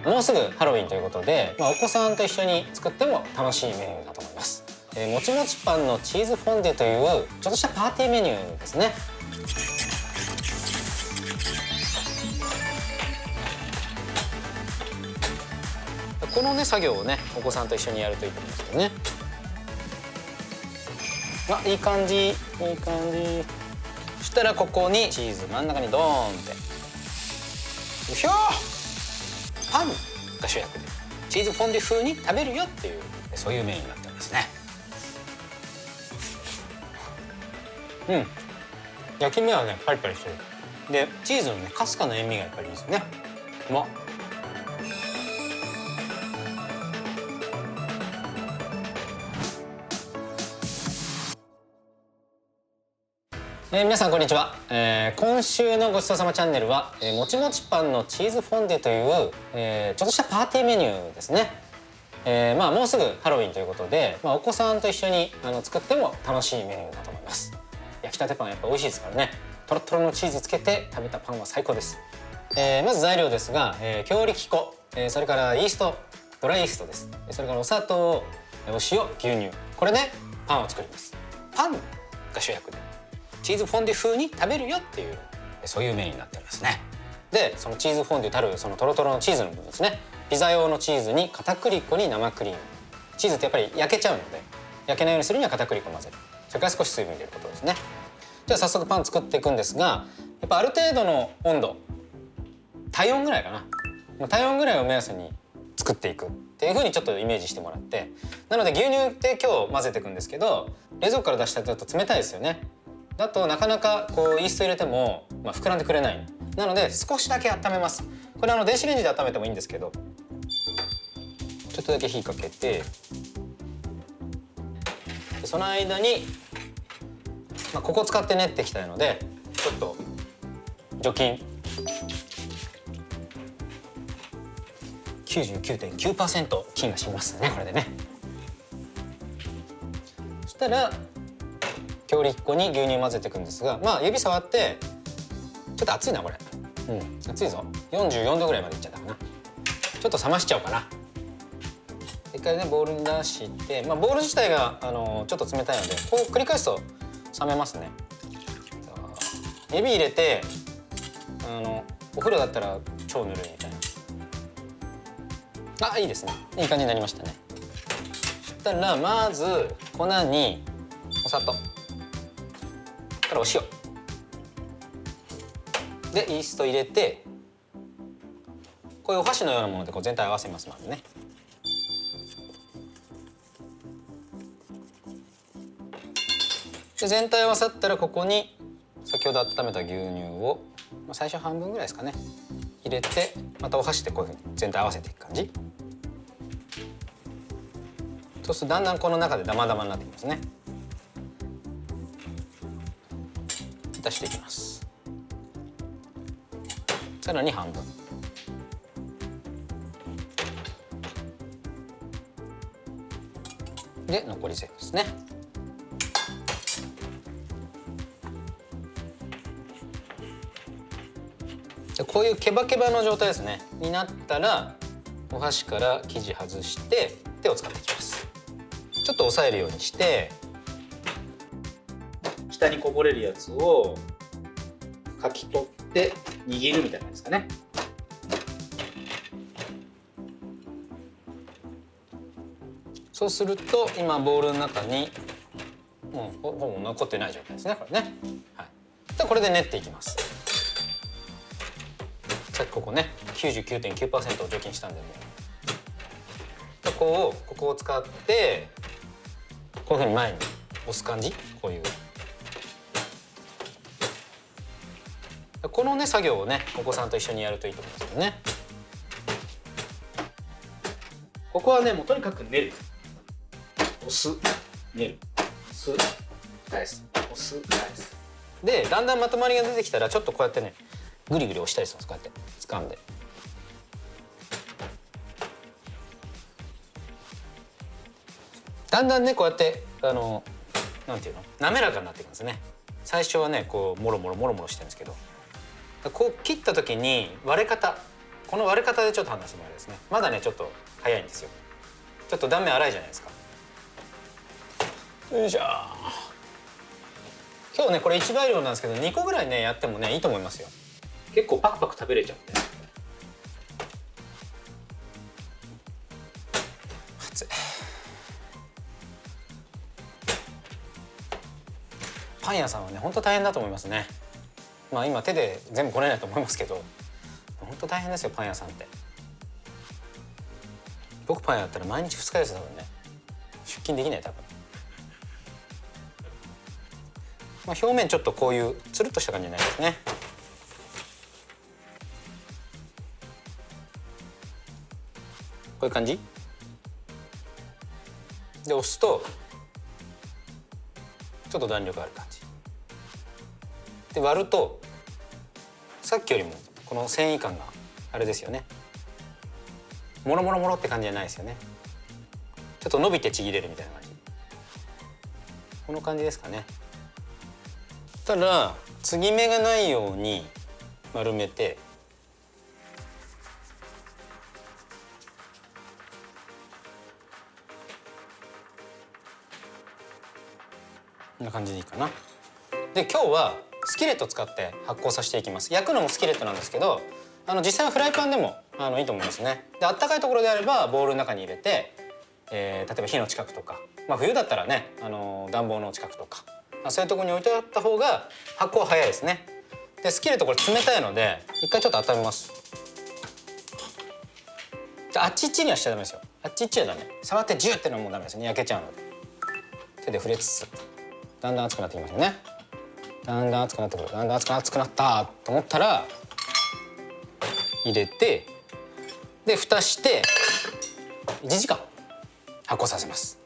もうすぐハロウィンということで、お子さんと一緒に作っても楽しいメニューだと思います。もちもちパンのチーズフォンデュというちょっとしたパーティーメニューですね。このね作業をねお子さんと一緒にやるといいと思うんですけどね。いい感じいい感じ。そしたらここにチーズ真ん中にドーンってよいしょ。パンが主役でチーズフォンデュ風に食べるよっていうそういうメニューになってるんですね。焼き目はねパリパリしてる。でチーズのねかすかな塩味がやっぱりいいですよね。うまっ。皆さんこんにちは。今週のごちそうさまチャンネルは、もちもちパンのチーズフォンデュという、ちょっとしたパーティーメニューですね。もうすぐハロウィンということで、お子さんと一緒に作っても楽しいメニューだと思います。焼きたてパンやっぱ美味しいですからね。とろとろのチーズつけて食べたパンは最高です。まず材料ですが、強力粉、それからイースト、ドライイーストです。それからお砂糖、お塩、牛乳、これでパンを作ります。パンが主役でチーズフォンデュ風に食べるよっていうそういうメニューになっておりますね。でそのチーズフォンデュたるそのトロトロのチーズの部分ですね。ピザ用のチーズに片栗粉に生クリーム。チーズってやっぱり焼けちゃうので焼けないようにするには片栗粉を混ぜる。それから少し水分入れることですね。じゃあ早速パン作っていくんですが、やっぱある程度の温度、体温ぐらいかな、体温ぐらいを目安に作っていくっていう風にちょっとイメージしてもらって、なので牛乳って今日混ぜていくんですけど、冷蔵庫から出したてだと冷たいですよね。だとなかなかこうイースト入れても、膨らんでくれない。なので少しだけ温めます。これ電子レンジで温めてもいいんですけど、ちょっとだけ火かけて、その間に、ここを使って練っていきたいのでちょっと除菌 99.9% 菌が死にますねこれでね。そしたら強力粉に牛乳混ぜていくんですが、指触ってちょっと熱いなこれ。熱いぞ。44度ぐらいまでいっちゃったかな。ちょっと冷ましちゃおうかな。一回ねボウルに出して、ボウル自体がちょっと冷たいのでこう繰り返すと冷めますね。指入れてお風呂だったら超ぬるいみたいな。いいですね。いい感じになりましたね。そしたらまず粉にお砂糖からお塩でイースト入れて、こういうお箸のようなものでこう全体合わせますまずね。で全体合わさったらここに先ほど温めた牛乳を最初半分ぐらいですかね入れて、またお箸でこういうふうに全体合わせていく感じ。そうするとだんだんこの中でダマダマになってきますね。出していきます。さらに半分。で残り全部ですね。でこういうケバケバの状態ですねになったらお箸から生地外して手を使っていきます。ちょっと押さえるようにして下にこぼれるやつをかき取って握るみたいな感じですかね。そうすると今ボウルの中にほぼ残ってない状態ですねこれね。でこれで練っていきます。さっきここね 99.9% を除菌したんで、ここを使ってこういうふうに前に押す感じ。こういうこのね作業をねお子さんと一緒にやるといいと思うんですけどね。ここはねもうとにかく練る。押す練る押す返す押す返すで、だんだんまとまりが出てきたらちょっとこうやってねグリグリ押したりします。こうやって掴んでだんだんねこうやってなんていうの滑らかになってきますね。最初はねこうもろもろしてるんですけど、こう切った時に割れ方この割れ方でちょっと判断してもらいですね。まだねちょっと早いんですよ。ちょっと断面粗いじゃないですか。よいしょ。今日ねこれ1倍量なんですけど2個ぐらいねやってもねいいと思いますよ。結構パクパク食べれちゃって。熱い。パン屋さんはね本当大変だと思いますね。まあ今手で全部こねないと思いますけど本当大変ですよパン屋さんって。僕パン屋やったら毎日2日ですからね。出勤できない多分。まあ表面ちょっとこういうつるっとした感じになりますね。こういう感じで押すとちょっと弾力ある感じで、割るとさっきよりもこの繊維感があれですよね。モロモロモロって感じじゃないですよね。ちょっと伸びてちぎれるみたいな感じ。この感じですかね。ただ継ぎ目がないように丸めてこんな感じでいいかな。で今日はスキレットを使って発酵させていきます。焼くのもスキレットなんですけど実際はフライパンでもいいと思いますね。であったかいところであればボウルの中に入れて、例えば火の近くとか、まあ、冬だったらね暖房の近くとかそういうところに置いてあった方が発酵は早いですね。でスキレットこれ冷たいので一回ちょっと温めます。じゃあっちっちにはしちゃダメですよ。あっちっちはダメ。触ってジューってのはもうダメですね。焼けちゃうので手で触れつつだんだん熱くなってきますよね。だんだん熱くなってくる。だんだん熱くなったと思ったら入れてで蓋して1時間発酵させます。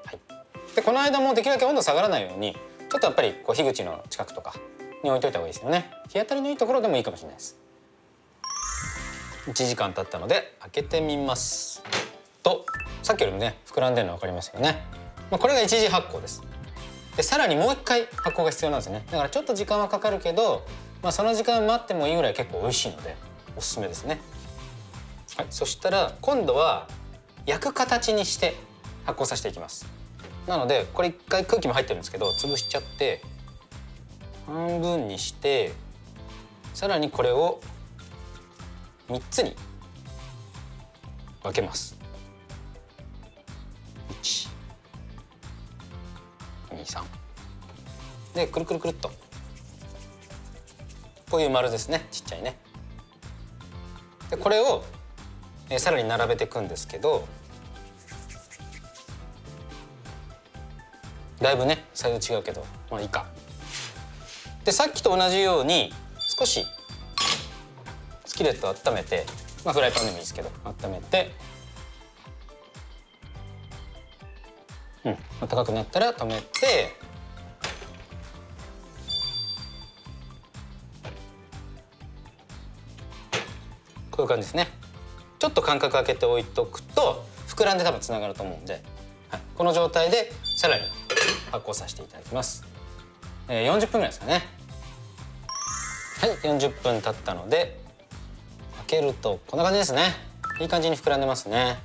はい、でこの間もできるだけ温度下がらないようにちょっとやっぱりこう火口の近くとかに置いといた方がいいですよね。日当たりのいいところでもいいかもしれないです。1時間経ったので開けてみますとさっきよりもね膨らんでるの分かりますよね。これが一次発酵です。でさらにもう一回発酵が必要なんですね。だからちょっと時間はかかるけど、その時間待ってもいいぐらい結構美味しいのでおすすめですね。はい、そしたら今度は焼く形にして発酵させていきます。なのでこれ一回空気も入ってるんですけど潰しちゃって半分にしてさらにこれを3つに分けます。1、2、3でくるくるくるっとこういう丸ですね。ちっちゃいね。でこれをさらに並べていくんですけどだいぶねサイズ違うけどまあいいか。でさっきと同じように少しスキレット温めて、フライパンでもいいですけど温めて、暖かくなったら止めてこういう感じですね。ちょっと間隔空けておいとくと膨らんで多分つながると思うんで、この状態でさらに発酵させていただきます。40分ぐらいですかね。はい、40分経ったので開けるとこんな感じですね。いい感じに膨らんでますね。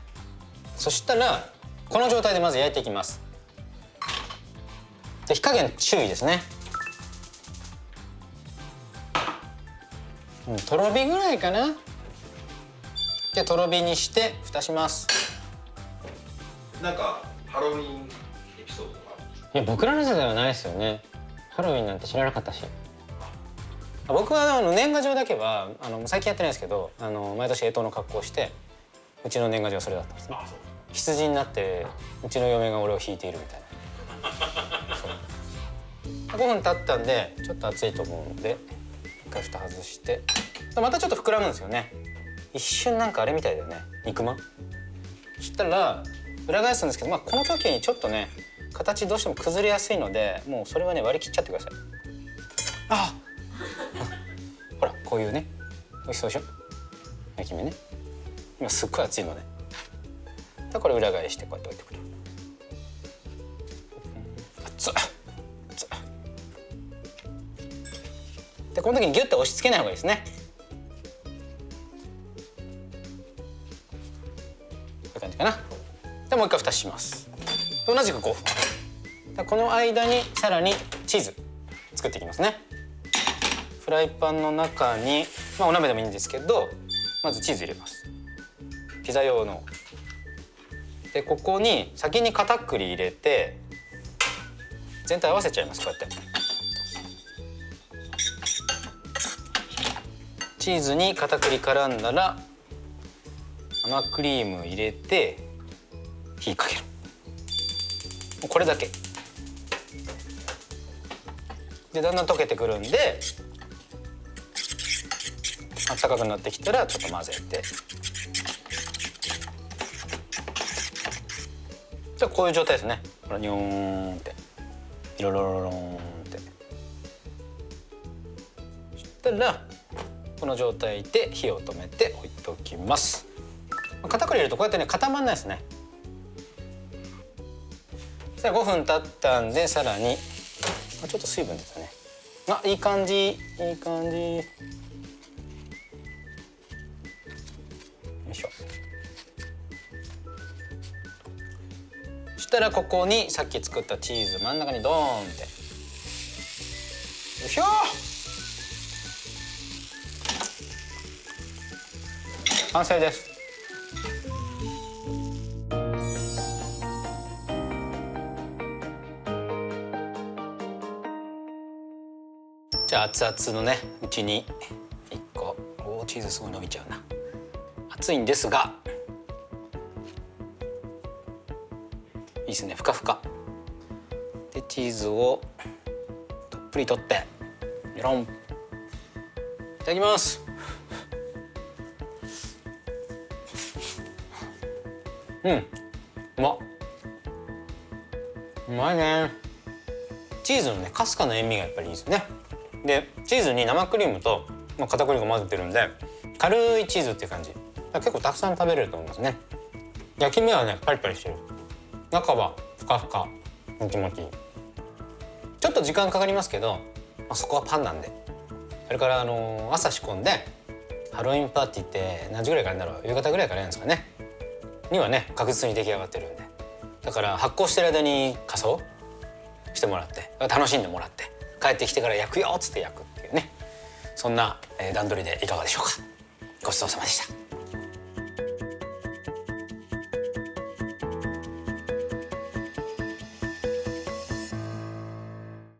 そしたらこの状態でまず焼いていきます。で火加減注意ですね。とろ火ぐらいかな。でとろ火にして蓋します。なんかハロウィンエピソードが。いや僕らの世代はないですよね。ハロウィンなんて知らなかったし。僕は年賀状だけは最近やってないですけど毎年干支の格好をしてうちの年賀状はそれだったんですね。羊になってうちの嫁が俺を引いているみたいな。5分経ったんでちょっと熱いと思うので一回蓋外してまたちょっと膨らむんですよね。一瞬なんかあれみたいだよね。肉まん。そしたら裏返すんですけど、この時にちょっとね形どうしても崩れやすいのでもうそれはね割り切っちゃってください。ほらこういうね美味しそうでしょ焼き目ね。今すっごい熱いのでこれ裏返してこうやって置いてくる。熱っ熱っ。でこの時にギュッと押し付けない方がいいですね。いう感じかな。でもう一回蓋します。同じく5分。この間にさらにチーズ作っていきますね。フライパンの中に、お鍋でもいいんですけど、まずチーズ入れます。ピザ用の。でここに先に片栗入れて全体合わせちゃいます。こうやってチーズに片栗絡んだら生クリーム入れて火かける。これだけでだんだん溶けてくるんで、あったかくなってきたらちょっと混ぜて、じゃあこういう状態ですね。ほらニョーンっていろろろろんって、そしたらこの状態で火を止めて置いておきます。片栗入れるとこうやってね固まんないですね。さあ5分経ったんでさらにちょっと水分出たね。いい感じいい感じ。よいしょ。そしたらここにさっき作ったチーズ真ん中にドーンって、よいしょ。完成です。じゃあ熱々のねうちに1個、チーズすごい伸びちゃうな。熱いんですがいいですね、ふかふかでチーズをたっぷり取ってメロンいただきます。うまいね。チーズのねかすかな塩味がやっぱりいいですね。でチーズに生クリームと片栗粉混ぜてるんで軽いチーズっていう感じ。結構たくさん食べれると思いますね。焼き目はねパリパリしてる、中はふかふかもちもち。ちょっと時間かかりますけど、そこはパンなんで。それから朝仕込んでハロウィンパーティーって何時ぐらいからやるんだろう、夕方ぐらいからやるんですかねにはね確実に出来上がってるんで、だから発酵してる間に仮装してもらって楽しんでもらって帰ってきてから焼くよっつって焼くっていうね、そんな段取りでいかがでしょうか。ごちそうさまでした。